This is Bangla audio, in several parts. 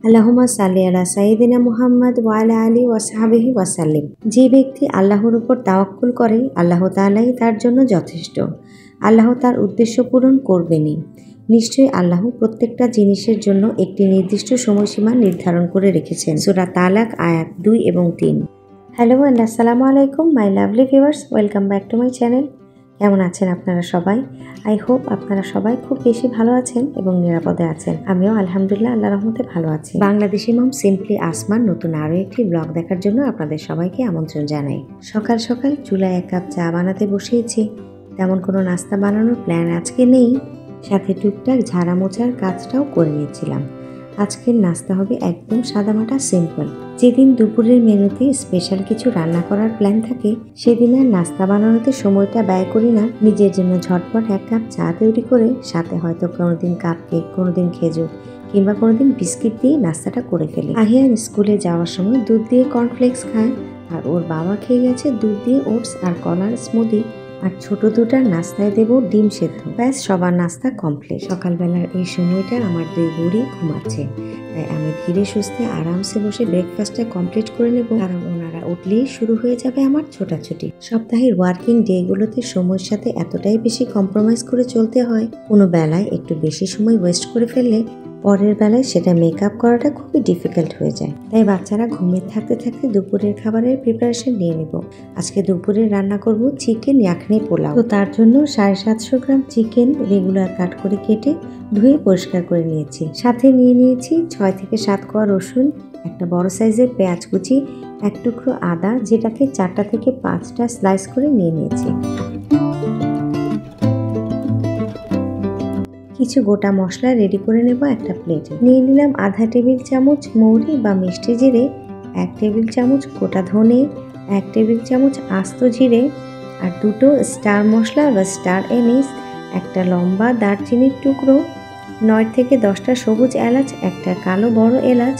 আল্লাহুম্মা সাল্লি আলা সাইয়্যিদিনা মুহাম্মদ ওয়া আলা আলিহি ওয়া সাহবিহি ওয়া সাল্লিম। যে ব্যক্তি আল্লাহর উপর তাওয়াক্কুল করে আল্লাহ তাআলাই তার জন্য যথেষ্ট। আল্লাহ তার উদ্দেশ্য পূরণ করবেনই। নিশ্চয়ই আল্লাহ প্রত্যেকটা জিনিসের জন্য একটি নির্দিষ্ট সময়সীমা নির্ধারণ করে রেখেছেন। সূরা তালাক আয়াত 2 এবং 3। হ্যালো এন্ড আসসালামু আলাইকুম my lovely viewers, welcome back to my channel. কেমন আছেন আপনারা সবাই? আই হোপ আপনারা সবাই খুব বেশি ভালো আছেন এবং নিরাপদে আছেন। আমিও আলহামদুলিল্লাহ আল্লাহর রহমতে ভালো আছি। বাংলাদেশি মম সিম্পলি আসমান নতুন আরও একটি ব্লগ দেখার জন্য আপনাদের সবাইকে আমন্ত্রণ জানাই। সকাল সকাল চুলায় 1 কাপ চা বানাতে বসিয়েছি। তেমন কোনো নাস্তা বানানোর প্ল্যান আজকে নেই, সাথে টুকটাক ঝাড়া মোছার কাজটাও করে নিয়েছিলাম। আজকের নাস্তা হবে একদম সাদামাটা সিম্পল। যেদিন দুপুরের মেনুতে স্পেশাল কিছু রান্না করার প্ল্যান থাকে সেদিন আর নাস্তা বানানোতে সময়টা ব্যয় করি না। নিজের জন্য ঝটপট 1 কাপ চা তৈরি করে সাথে হয়তো কোনোদিন কাপ কেক, কোনোদিন খেজুর কিংবা কোনোদিন বিস্কিট দিয়ে নাস্তাটা করে ফেলি। আহিয়ান স্কুলে যাওয়ার সময় দুধ দিয়ে কর্নফ্লেক্স খায়, আর ওর বাবা খেয়ে গেছে দুধ দিয়ে ওটস আর কলার স্মুদি, আর ছোট দুটার নাস্তায় দেব ডিম সেদ্ধ। ব্যাস সবার নাস্তা কমপ্লিট। সকালবেলার এই সময়টা আমার 2 বুড়ি ঘুমাচ্ছে, তাই আমি ধীরে সুস্থে আরামসে বসে ব্রেকফাস্টটা কমপ্লিট করে নেব, কারণ ওনারা উঠলেই শুরু হয়ে যাবে আমার ছোটাছুটি। সপ্তাহের ওয়ার্কিং ডেগুলোতে সময়ের সাথে এতটাই বেশি কম্প্রোমাইজ করে চলতে হয়, কোনো বেলায় একটু বেশি সময় ওয়েস্ট করে ফেললে পরের বেলায় সেটা মেকআপ করাটা খুবই ডিফিকাল্ট হয়ে যায়। তাই বাচ্চারা ঘুমিয়ে থাকতে থাকতে দুপুরের খাবারের প্রিপারেশন নিয়ে নেব। আজকে দুপুরে রান্না করব চিকেন ইয়াখনি পোলাও। তো তার জন্য 750 গ্রাম চিকেন রেগুলার কাট করে কেটে ধুয়ে পরিষ্কার করে নিয়েছি। সাথে নিয়ে নিয়েছি 6 থেকে 7 কোয়া রসুন, একটা বড় সাইজের পেঁয়াজ কুচি, 1 টুকরো আদা যেটাকে 4টা থেকে 5টা স্লাইস করে নিয়ে নিয়েছি। কিছু গোটা মশলা রেডি করে নেব একটা প্লেটে। নিয়ে নিলাম আধা টেবিল চামচ মৌরি বা মিষ্টি জিরে, 1 টেবিল চামচ গোটা ধনে, 1 টেবিল চামচ আস্ত জিরে, আর 2টো স্টার মশলা বা স্টার এনিস, একটা লম্বা দারচিনির টুকরো, 9 থেকে 10টা সবুজ এলাচ, একটা কালো বড় এলাচ,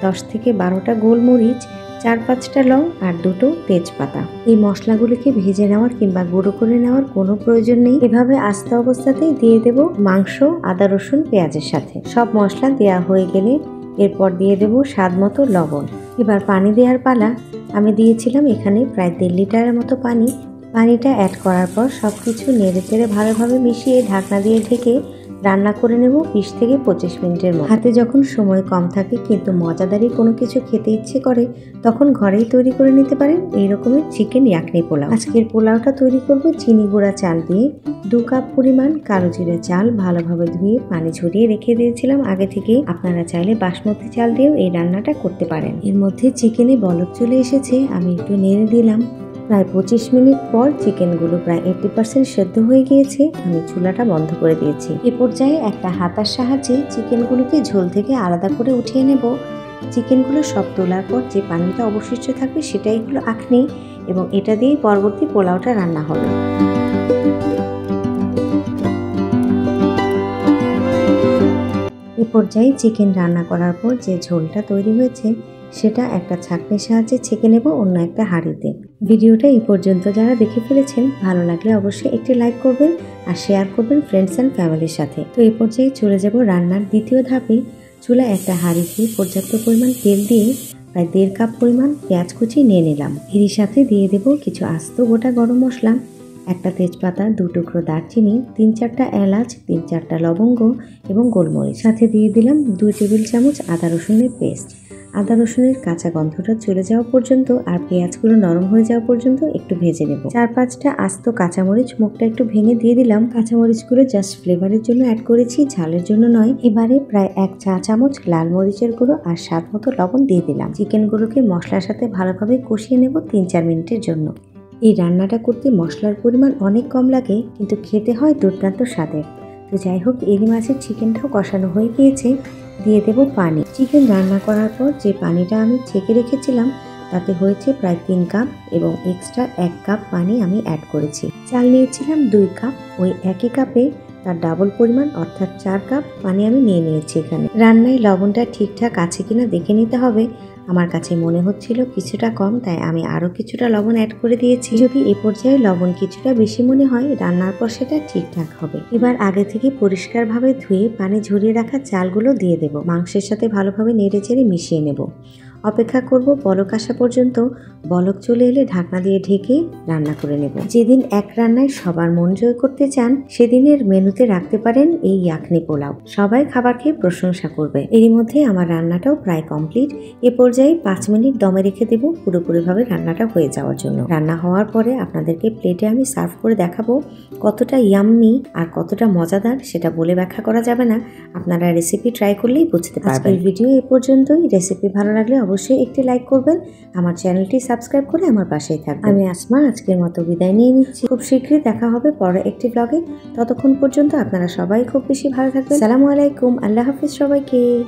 10 থেকে 12টা গোলমরিচ, 4-5টা লং আর 2টো তেজপাতা। এই মশলাগুলিকে ভেজে নেওয়ার কিংবা গুঁড়ো করে নেওয়ার কোনো প্রয়োজন নেই। এভাবে আস্ত অবস্থাতেই দিয়ে দেব মাংস, আদা রসুন পেঁয়াজের সাথে। সব মশলা দেওয়া হয়ে গেলে এরপর দিয়ে দেব স্বাদ মতো লবণ। এবার পানি দেওয়ার পালা। আমি দিয়েছিলাম এখানে প্রায় 1.5 লিটারের মতো পানি। পানিটা অ্যাড করার পর সব কিছু নেড়ে চেড়ে ভালোভাবে মিশিয়ে ঢাকনা দিয়ে ঢেকে রান্না করে নেব 20 থেকে 25 মিনিটের মতো। হাতে যখন সময় কম থাকে কিন্তু মজাদারি কোনো কিছু খেতে ইচ্ছে করে তখন ঘরেই তৈরি করে নিতে পারেন এই রকমের চিকেন ইয়াখনি পোলাও। আজকের পোলাওটা তৈরি করব চিনি গুঁড়া চাল দিয়ে। 2 কাপ পরিমাণ কালো জিরে চাল ভালোভাবে ধুয়ে পানি ঝরিয়ে রেখে দিয়েছিলাম আগে থেকেই। আপনারা চাইলে বাসমতি চাল দিয়েও এই রান্নাটা করতে পারেন। এর মধ্যে চিকেনে বলক চলে এসেছে, আমি একটু নেড়ে দিলাম। প্রায় 25 মিনিট পর চিকেনগুলো প্রায় 80% সেদ্ধ হয়ে গিয়েছে। আমি চুলাটা বন্ধ করে দিয়েছি। এ পর্যায়ে একটা হাতার সাহায্যে চিকেনগুলোকে ঝোল থেকে আলাদা করে উঠিয়ে নেব। চিকেনগুলো সব তোলার পর যে পানিটা অবশিষ্ট থাকবে সেটাই হলো আখনি, এবং এটা দিয়েই পরবর্তী পোলাওটা রান্না হবে। এ পর্যায়ে চিকেন রান্না করার পর যে ঝোলটা তৈরি হয়েছে সেটা একটা ছাঁকনির সাহায্যে ছেঁকে নেব অন্য একটা হাঁড়িতে। ভিডিওটা এই পর্যন্ত যারা দেখে ফেলেছেন ভালো লাগলে অবশ্যই একটি লাইক করবেন আর শেয়ার করবেন ফ্রেন্ডস অ্যান্ড ফ্যামিলির সাথে। তো এই পর্যায়ে চলে যাব রান্নার দ্বিতীয় ধাপে। চুলায় একটা হাঁড়িতে পর্যাপ্ত পরিমাণ তেল দিয়ে প্রায় 1.5 কাপ পরিমাণ পেঁয়াজ কুচি নিয়ে নিলাম। এর সাথে দিয়ে দেব কিছু আস্ত গোটা গরম মশলা, একটা তেজপাতা, 2 টুকরো দারচিনি, 3-4টা এলাচ, 3-4টা লবঙ্গ এবং গোলমরিচ। সাথে দিয়ে দিলাম 2 টেবিল চামচ আদা রসুনের পেস্ট। আদা রসুনের কাঁচা গন্ধটা চলে যাওয়া পর্যন্ত আর পেঁয়াজগুলো নরম হয়ে যাওয়া পর্যন্ত একটু ভেজে নেব। 4-5টা আস্ত কাঁচামরিচ মুখটা একটু ভেঙে দিয়ে দিলাম। কাঁচামরিচগুলো জাস্ট ফ্লেভারের জন্য অ্যাড করেছি, ঝালের জন্য নয়। এবারে প্রায় 1 চা চামচ লাল মরিচের গুঁড়ো আর স্বাদ মতো লবণ দিয়ে দিলাম। চিকেনগুলোকে মশলার সাথে ভালোভাবে কষিয়ে নেব 3-4 মিনিটের জন্য। এই রান্নাটা করতে মশলার পরিমাণ অনেক কম লাগে, কিন্তু খেতে হয় দুর্দান্ত স্বাদের। তো যাই হোক, এরই মাছের চিকেনটাও কষানো হয়ে গিয়েছে। দিয়ে দেব পানি। চিকেন রান্না করার পর যে পানিটা আমি ছেঁকে রেখেছিলাম তাতে হয়েছে প্রায় 3 কাপ, এবং এক্সট্রা 1 কাপ পানি আমি অ্যাড করেছি। চাল নিয়েছিলাম 2 কাপ, ওই একই কাপে তার ডাবল পরিমাণ অর্থাৎ 4 কাপ পানি আমি নিয়ে নিয়েছি। এখানে রান্নায় লবণটা ঠিকঠাক আছে কিনা দেখে নিতে হবে। আমার কাছে মনে হচ্ছিল কিছুটা কম, তাই আমি আরও কিছুটা লবণ অ্যাড করে দিয়েছি। যদি এ পর্যায়ে লবণ কিছুটা বেশি মনে হয়, রান্নার পর সেটা ঠিকঠাক হবে। এবার আগে থেকে পরিষ্কারভাবে ধুয়ে পানি ঝরিয়ে রাখা চালগুলো দিয়ে দেব। মাংসের সাথে ভালোভাবে নেড়ে চেড়ে মিশিয়ে নেব। অপেক্ষা করব বলক আসা পর্যন্ত। বলক চলে এলে ঢাকনা দিয়ে ঢেকে রান্না করে নেব। যেদিন এক রান্নায় সবার মন জয় করতে চান, সেদিনের মেনুতে রাখতে পারেন এই ইয়াখনি পোলাও। সবাই খাবার খেয়ে প্রশংসা করবে। এরই মধ্যে আমার রান্নাটাও প্রায় কমপ্লিট। এ পর্যায়ে 5 মিনিট দমে রেখে দেব পুরোপুরিভাবে রান্নাটা হয়ে যাওয়ার জন্য। রান্না হওয়ার পরে আপনাদেরকে প্লেটে আমি সার্ভ করে দেখাবো কতটা ইয়াম্মি আর কতটা মজাদার, সেটা বলে ব্যাখ্যা করা যাবে না। আপনারা রেসিপি ট্রাই করলেই বুঝতে পারবেন। ভিডিও এ পর্যন্তই। রেসিপি ভালো লাগলে অবশ্যই একটি লাইক করবেন। আমার চ্যানেলটি সাবস্ক্রাইব করে আমার পাশেই থাকবেন। আমি আসমা আজকের মতো বিদায় নিয়ে নিচ্ছি। খুব শীঘ্রই দেখা হবে পরে একটি ব্লগে। ততক্ষণ পর্যন্ত আপনারা সবাই খুব বেশি ভালো থাকবেন। আসসালামু আলাইকুম। আল্লাহ হাফিজ সবাইকে।